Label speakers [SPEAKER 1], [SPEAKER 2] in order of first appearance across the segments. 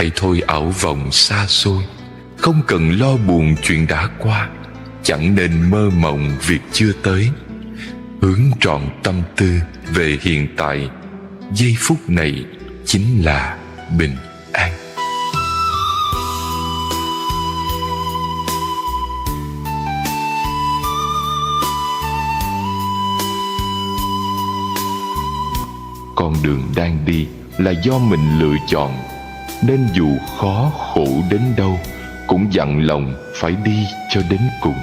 [SPEAKER 1] Hãy thôi ảo vọng xa xôi, không cần lo buồn chuyện đã qua, chẳng nên mơ mộng việc chưa tới. Hướng trọn tâm tư về hiện tại, giây phút này chính là bình an. Con đường đang đi là do mình lựa chọn, nên dù khó khổ đến đâu cũng dặn lòng phải đi cho đến cùng.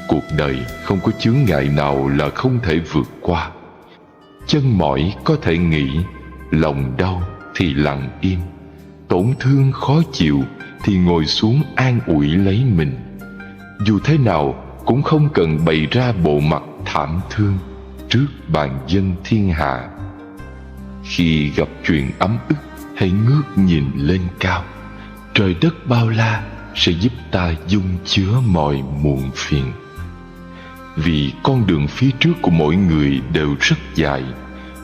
[SPEAKER 1] Cuộc đời không có chướng ngại nào là không thể vượt qua. Chân mỏi có thể nghỉ, lòng đau thì lặng im, tổn thương khó chịu thì ngồi xuống an ủi lấy mình. Dù thế nào cũng không cần bày ra bộ mặt thảm thương trước bàn dân thiên hạ. Khi gặp chuyện ấm ức, hãy ngước nhìn lên cao. Trời đất bao la sẽ giúp ta dung chứa mọi muộn phiền. Vì con đường phía trước của mỗi người đều rất dài,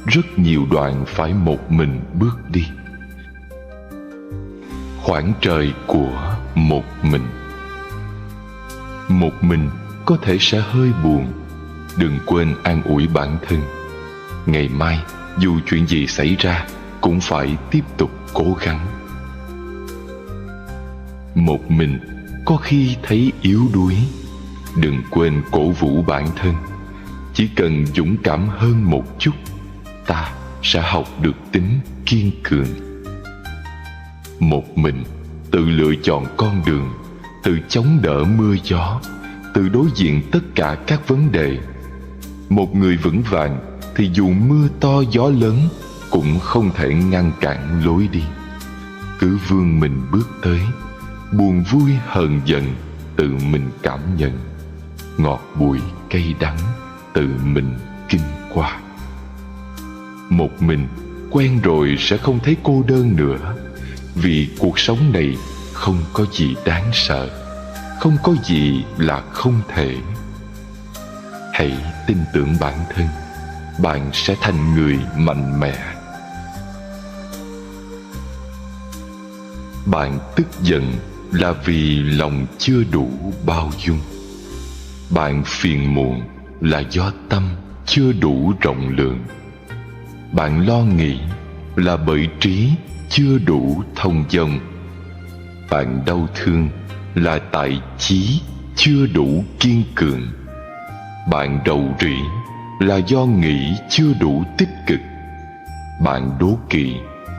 [SPEAKER 1] rất nhiều đoạn phải một mình bước đi. Khoảng trời của một mình. Một mình có thể sẽ hơi buồn. Đừng quên an ủi bản thân. Ngày mai dù chuyện gì xảy ra cũng phải tiếp tục cố gắng. Một mình có khi thấy yếu đuối. Đừng quên cổ vũ bản thân. Chỉ cần dũng cảm hơn một chút, ta sẽ học được tính kiên cường. Một mình tự lựa chọn con đường, tự chống đỡ mưa gió, tự đối diện tất cả các vấn đề. Một người vững vàng thì dù mưa to gió lớn cũng không thể ngăn cản lối đi. Cứ vươn mình bước tới, buồn vui hờn giận tự mình cảm nhận, ngọt bùi cay đắng tự mình kinh qua. Một mình quen rồi sẽ không thấy cô đơn nữa. Vì cuộc sống này không có gì đáng sợ, không có gì là không thể. Hãy tin tưởng bản thân, bạn sẽ thành người mạnh mẽ. Bạn tức giận là vì lòng chưa đủ bao dung. Bạn phiền muộn là do tâm chưa đủ rộng lượng. Bạn lo nghĩ là bởi trí chưa đủ thông dong. Bạn đau thương là tại chí chưa đủ kiên cường. Bạn rầu rĩ là do nghĩ chưa đủ tích cực. Bạn đố kỵ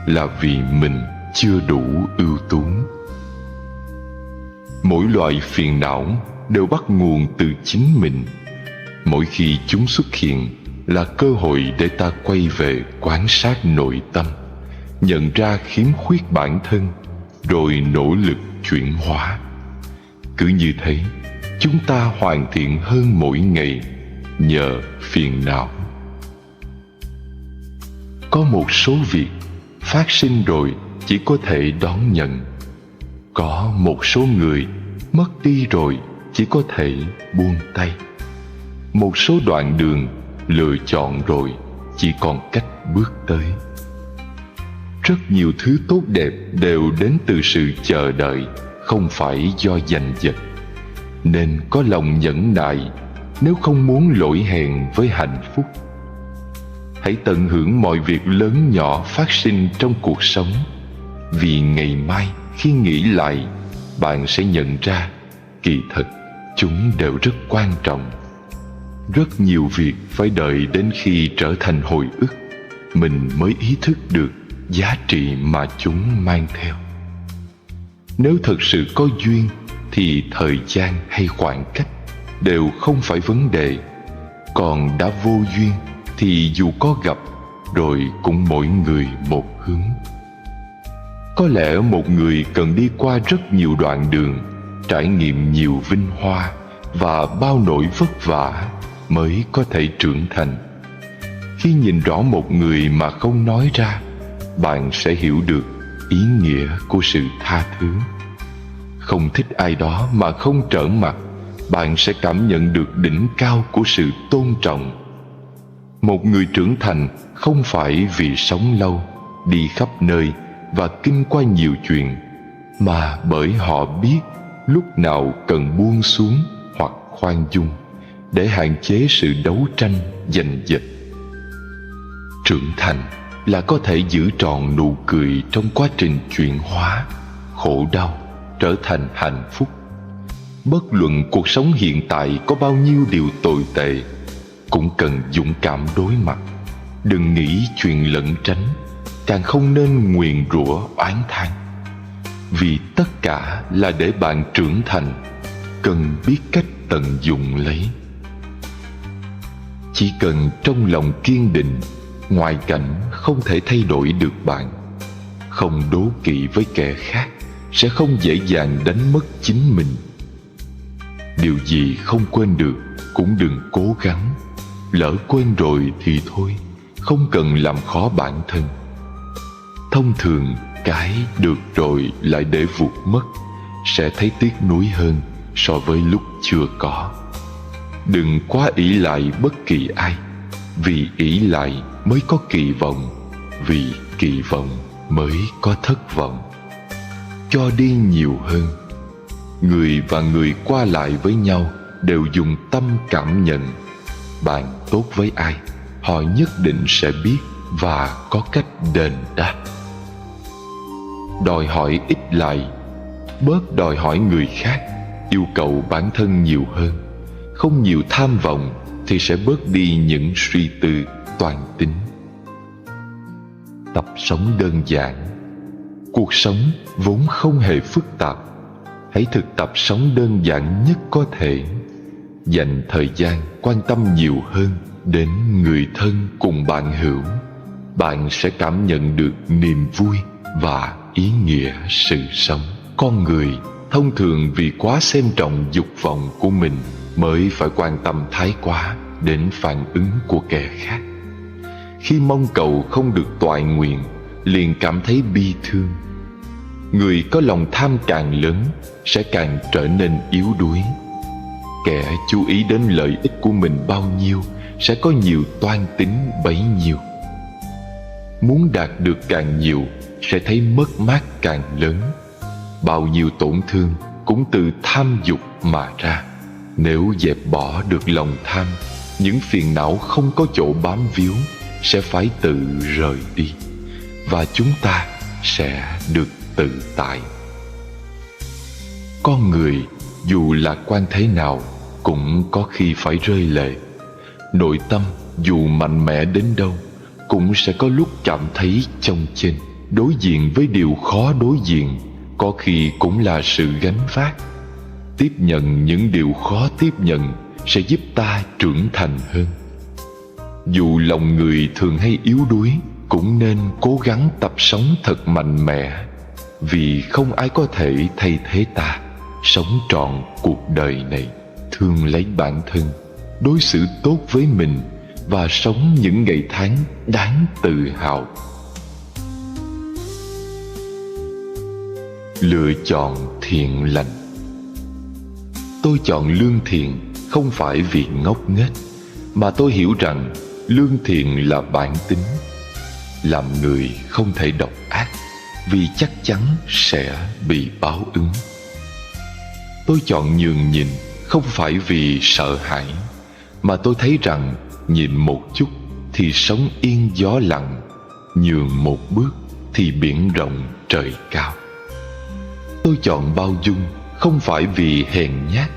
[SPEAKER 1] là vì mình chưa đủ ưu tú. Mỗi loại phiền não đều bắt nguồn từ chính mình. Mỗi khi chúng xuất hiện là cơ hội để ta quay về quan sát nội tâm, nhận ra khiếm khuyết bản thân, rồi nỗ lực chuyển hóa. Cứ như thế, chúng ta hoàn thiện hơn mỗi ngày nhờ phiền não. Có một số việc phát sinh rồi chỉ có thể đón nhận. Có một số người mất đi rồi chỉ có thể buông tay. Một số đoạn đường lựa chọn rồi chỉ còn cách bước tới. Rất nhiều thứ tốt đẹp đều đến từ sự chờ đợi, không phải do giành giật. Nên có lòng nhẫn nại nếu không muốn lỗi hèn với hạnh phúc. Hãy tận hưởng mọi việc lớn nhỏ phát sinh trong cuộc sống. Vì ngày mai khi nghĩ lại, bạn sẽ nhận ra kỳ thực chúng đều rất quan trọng. Rất nhiều việc phải đợi đến khi trở thành hồi ức, mình mới ý thức được giá trị mà chúng mang theo. Nếu thật sự có duyên thì thời gian hay khoảng cách đều không phải vấn đề. Còn đã vô duyên thì dù có gặp rồi cũng mỗi người một hướng. Có lẽ một người cần đi qua rất nhiều đoạn đường, trải nghiệm nhiều vinh hoa và bao nỗi vất vả mới có thể trưởng thành. Khi nhìn rõ một người mà không nói ra, bạn sẽ hiểu được ý nghĩa của sự tha thứ. Không thích ai đó mà không trở mặt, bạn sẽ cảm nhận được đỉnh cao của sự tôn trọng. Một người trưởng thành không phải vì sống lâu, đi khắp nơi và kinh qua nhiều chuyện, mà bởi họ biết lúc nào cần buông xuống hoặc khoan dung để hạn chế sự đấu tranh giành giật. Trưởng thành là có thể giữ trọn nụ cười trong quá trình chuyển hóa khổ đau trở thành hạnh phúc. Bất luận cuộc sống hiện tại có bao nhiêu điều tồi tệ, cũng cần dũng cảm đối mặt. Đừng nghĩ chuyện lẩn tránh, càng không nên nguyền rủa oán than, vì tất cả là để bạn trưởng thành, cần biết cách tận dụng lấy. Chỉ cần trong lòng kiên định, ngoại cảnh không thể thay đổi được bạn. Không đố kỵ với kẻ khác sẽ không dễ dàng đánh mất chính mình. Điều gì không quên được cũng đừng cố gắng. Lỡ quên rồi thì thôi, không cần làm khó bản thân. Thông thường cái được rồi lại để vụt mất sẽ thấy tiếc nuối hơn so với lúc chưa có. Đừng quá ỷ lại bất kỳ ai, vì ỷ lại mới có kỳ vọng, vì kỳ vọng mới có thất vọng. Cho đi nhiều hơn. Người và người qua lại với nhau đều dùng tâm cảm nhận. Bạn tốt với ai, họ nhất định sẽ biết và có cách đền đáp. Đòi hỏi ít lại, bớt đòi hỏi người khác, yêu cầu bản thân nhiều hơn. Không nhiều tham vọng thì sẽ bớt đi những suy tư toan tính. Tập sống đơn giản. Cuộc sống vốn không hề phức tạp. Hãy thực tập sống đơn giản nhất có thể. Dành thời gian quan tâm nhiều hơn đến người thân cùng bạn hữu. Bạn sẽ cảm nhận được niềm vui và ý nghĩa sự sống. Con người thông thường vì quá xem trọng dục vọng của mình mới phải quan tâm thái quá đến phản ứng của kẻ khác. Khi mong cầu không được toại nguyện, liền cảm thấy bi thương. Người có lòng tham càng lớn sẽ càng trở nên yếu đuối. Kẻ chú ý đến lợi ích của mình bao nhiêu sẽ có nhiều toan tính bấy nhiêu. Muốn đạt được càng nhiều sẽ thấy mất mát càng lớn. Bao nhiêu tổn thương cũng từ tham dục mà ra. Nếu dẹp bỏ được lòng tham, những phiền não không có chỗ bám víu sẽ phải tự rời đi, và chúng ta sẽ được tự tại. Con người dù lạc quan thế nào cũng có khi phải rơi lệ. Nội tâm dù mạnh mẽ đến đâu cũng sẽ có lúc cảm thấy chông chênh. Đối diện với điều khó đối diện có khi cũng là sự gánh vác. Tiếp nhận những điều khó tiếp nhận sẽ giúp ta trưởng thành hơn. Dù lòng người thường hay yếu đuối, cũng nên cố gắng tập sống thật mạnh mẽ, vì không ai có thể thay thế ta. Sống trọn cuộc đời này, thương lấy bản thân, đối xử tốt với mình và sống những ngày tháng đáng tự hào. Lựa chọn thiện lành. Tôi chọn lương thiện không phải vì ngốc nghếch, mà tôi hiểu rằng lương thiện là bản tính. Làm người không thể độc ác, vì chắc chắn sẽ bị báo ứng. Tôi chọn nhường nhịn không phải vì sợ hãi, mà tôi thấy rằng nhịn một chút thì sống yên gió lặng, nhường một bước thì biển rộng trời cao. Tôi chọn bao dung không phải vì hèn nhát,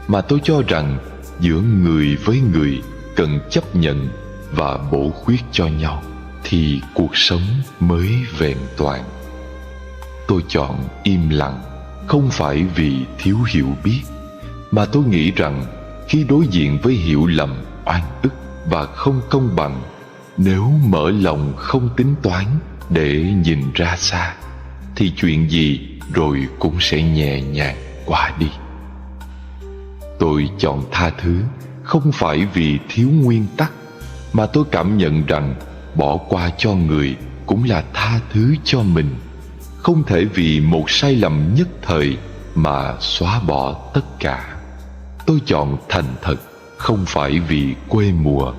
[SPEAKER 1] mà tôi cho rằng giữa người với người cần chấp nhận và bổ khuyết cho nhau thì cuộc sống mới vẹn toàn. Tôi chọn im lặng không phải vì thiếu hiểu biết, mà tôi nghĩ rằng khi đối diện với hiểu lầm, oan ức và không công bằng, nếu mở lòng không tính toán để nhìn ra xa, thì chuyện gì rồi cũng sẽ nhẹ nhàng qua đi. Tôi chọn tha thứ không phải vì thiếu nguyên tắc, mà tôi cảm nhận rằng bỏ qua cho người cũng là tha thứ cho mình. Không thể vì một sai lầm nhất thời mà xóa bỏ tất cả. Tôi chọn thành thật không phải vì quê mùa,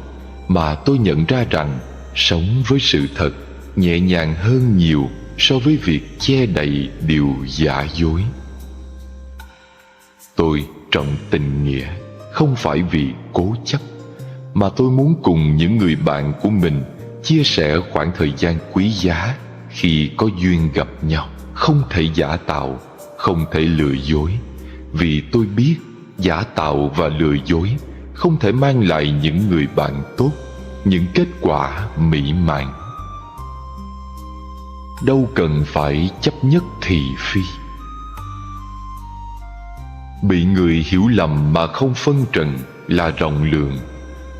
[SPEAKER 1] mà tôi nhận ra rằng sống với sự thật nhẹ nhàng hơn nhiều so với việc che đậy điều giả dối. Tôi trọng tình nghĩa không phải vì cố chấp, mà tôi muốn cùng những người bạn của mình chia sẻ khoảng thời gian quý giá khi có duyên gặp nhau. Không thể giả tạo, không thể lừa dối, vì tôi biết giả tạo và lừa dối không thể mang lại những người bạn tốt, những kết quả mỹ mãn. Đâu cần phải chấp nhất thị phi. Bị người hiểu lầm mà không phân trần là rộng lượng.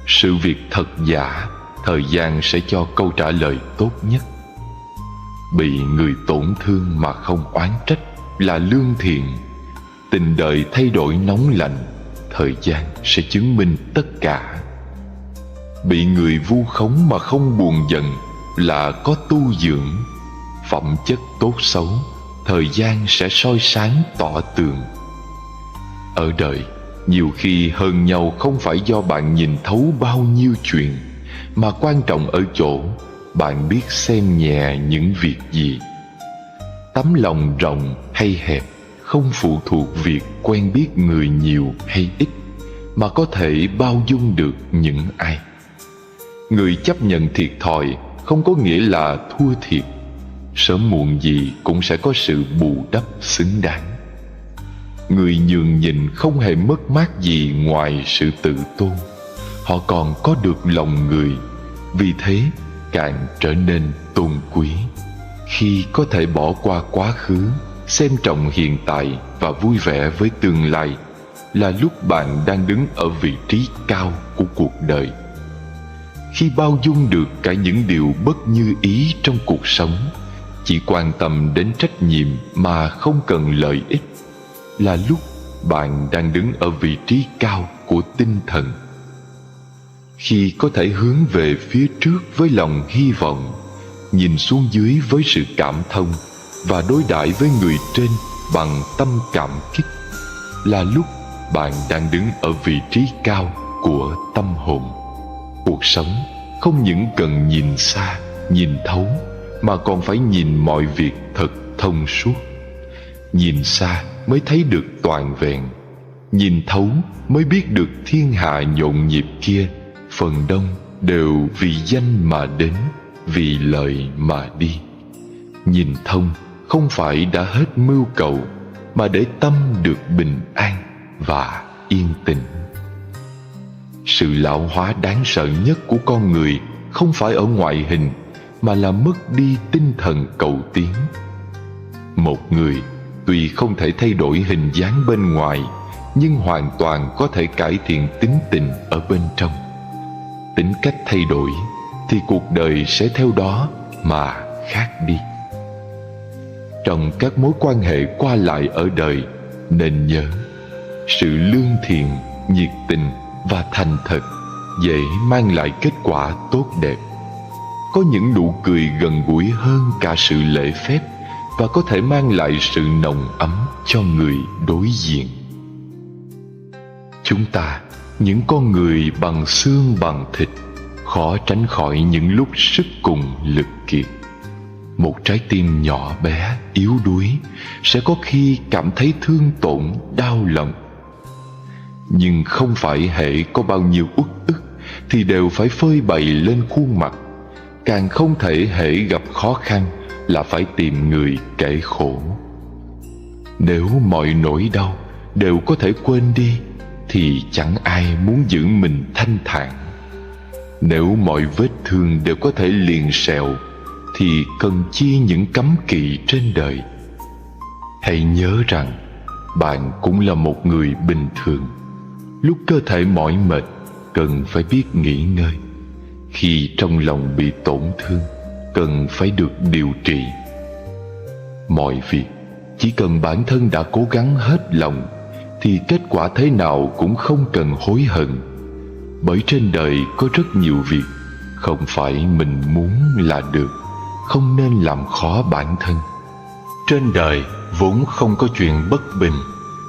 [SPEAKER 1] Sự việc thật giả, thời gian sẽ cho câu trả lời tốt nhất. Bị người tổn thương mà không oán trách là lương thiện. Tình đời thay đổi nóng lạnh, thời gian sẽ chứng minh tất cả. Bị người vu khống mà không buồn giận là có tu dưỡng. Phẩm chất tốt xấu, thời gian sẽ soi sáng tỏ tường. Ở đời, nhiều khi hơn nhau không phải do bạn nhìn thấu bao nhiêu chuyện, mà quan trọng ở chỗ bạn biết xem nhẹ những việc gì. Tấm lòng rộng hay hẹp không phụ thuộc việc quen biết người nhiều hay ít, mà có thể bao dung được những ai. Người chấp nhận thiệt thòi không có nghĩa là thua thiệt. Sớm muộn gì cũng sẽ có sự bù đắp xứng đáng. Người nhường nhịn không hề mất mát gì ngoài sự tự tôn. Họ còn có được lòng người, vì thế càng trở nên tôn quý. Khi có thể bỏ qua quá khứ, xem trọng hiện tại và vui vẻ với tương lai, là lúc bạn đang đứng ở vị trí cao của cuộc đời. Khi bao dung được cả những điều bất như ý trong cuộc sống, chỉ quan tâm đến trách nhiệm mà không cần lợi ích, là lúc bạn đang đứng ở vị trí cao của tinh thần. Khi có thể hướng về phía trước với lòng hy vọng, nhìn xuống dưới với sự cảm thông và đối đãi với người trên bằng tâm cảm kích, là lúc bạn đang đứng ở vị trí cao của tâm hồn. Cuộc sống không những cần nhìn xa, nhìn thấu, mà còn phải nhìn mọi việc thật thông suốt. Nhìn xa mới thấy được toàn vẹn, nhìn thấu mới biết được thiên hạ nhộn nhịp kia phần đông đều vì danh mà đến, vì lợi mà đi. Nhìn thông không phải đã hết mưu cầu, mà để tâm được bình an và yên tĩnh. Sự lão hóa đáng sợ nhất của con người không phải ở ngoại hình, mà là mất đi tinh thần cầu tiến. Một người tuy không thể thay đổi hình dáng bên ngoài, nhưng hoàn toàn có thể cải thiện tính tình ở bên trong. Tính cách thay đổi thì cuộc đời sẽ theo đó mà khác đi. Trong các mối quan hệ qua lại ở đời, nên nhớ sự lương thiện, nhiệt tình và thành thật dễ mang lại kết quả tốt đẹp. Có những nụ cười gần gũi hơn cả sự lễ phép, và có thể mang lại sự nồng ấm cho người đối diện. Chúng ta, những con người bằng xương bằng thịt, khó tránh khỏi những lúc sức cùng lực kiệt. Một trái tim nhỏ bé, yếu đuối sẽ có khi cảm thấy thương tổn, đau lòng. Nhưng không phải hễ có bao nhiêu uất ức thì đều phải phơi bày lên khuôn mặt. Càng không thể hễ gặp khó khăn là phải tìm người kể khổ. Nếu mọi nỗi đau đều có thể quên đi, thì chẳng ai muốn giữ mình thanh thản. Nếu mọi vết thương đều có thể liền sẹo, thì cần chi những cấm kỵ trên đời. Hãy nhớ rằng bạn cũng là một người bình thường. Lúc cơ thể mỏi mệt, cần phải biết nghỉ ngơi. Khi trong lòng bị tổn thương, cần phải được điều trị. Mọi việc chỉ cần bản thân đã cố gắng hết lòng, thì kết quả thế nào cũng không cần hối hận. Bởi trên đời có rất nhiều việc không phải mình muốn là được, không nên làm khó bản thân. Trên đời vốn không có chuyện bất bình,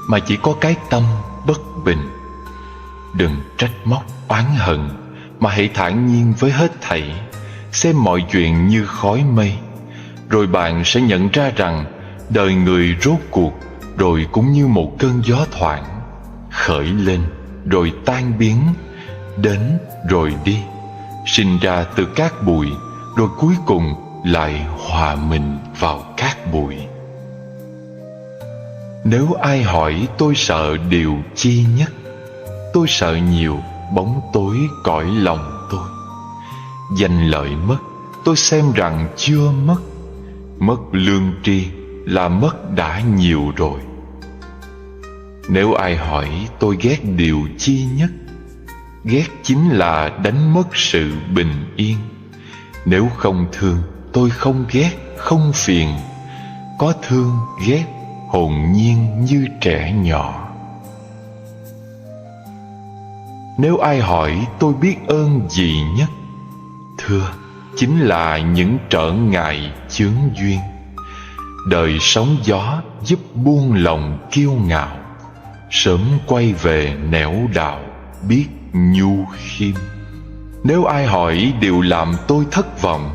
[SPEAKER 1] mà chỉ có cái tâm bất bình. Đừng trách móc oán hận, mà hãy thản nhiên với hết thảy, xem mọi chuyện như khói mây. rồi bạn sẽ nhận ra rằng đời người rốt cuộc rồi cũng như một cơn gió thoảng, khởi lên rồi tan biến, đến rồi đi, sinh ra từ cát bụi, rồi cuối cùng lại hòa mình vào cát bụi. Nếu ai hỏi tôi sợ điều chi nhất, tôi sợ nhiều bóng tối cõi lòng tôi. Danh lợi mất, tôi xem rằng chưa mất. Mất lương tri là mất đã nhiều rồi. Nếu ai hỏi tôi ghét điều chi nhất, ghét chính là đánh mất sự bình yên. Nếu không thương, tôi không ghét, không phiền. Có thương ghét, hồn nhiên như trẻ nhỏ. Nếu ai hỏi tôi biết ơn gì nhất, thưa, chính là những trở ngại chướng duyên. Đời sóng gió giúp buông lòng kiêu ngạo, sớm quay về nẻo đạo biết nhu khiêm. Nếu ai hỏi điều làm tôi thất vọng,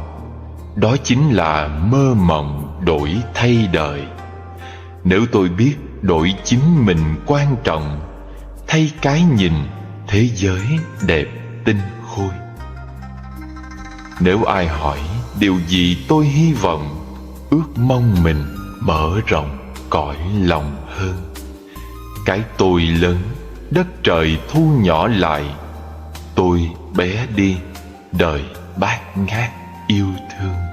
[SPEAKER 1] đó chính là mơ mộng đổi thay đời. Nếu tôi biết đổi chính mình quan trọng, thay cái nhìn thế giới đẹp tinh khôi. Nếu ai hỏi điều gì tôi hy vọng, ước mong mình mở rộng cõi lòng hơn. Cái tôi lớn, đất trời thu nhỏ lại, tôi bé đi, đời bát ngát yêu thương.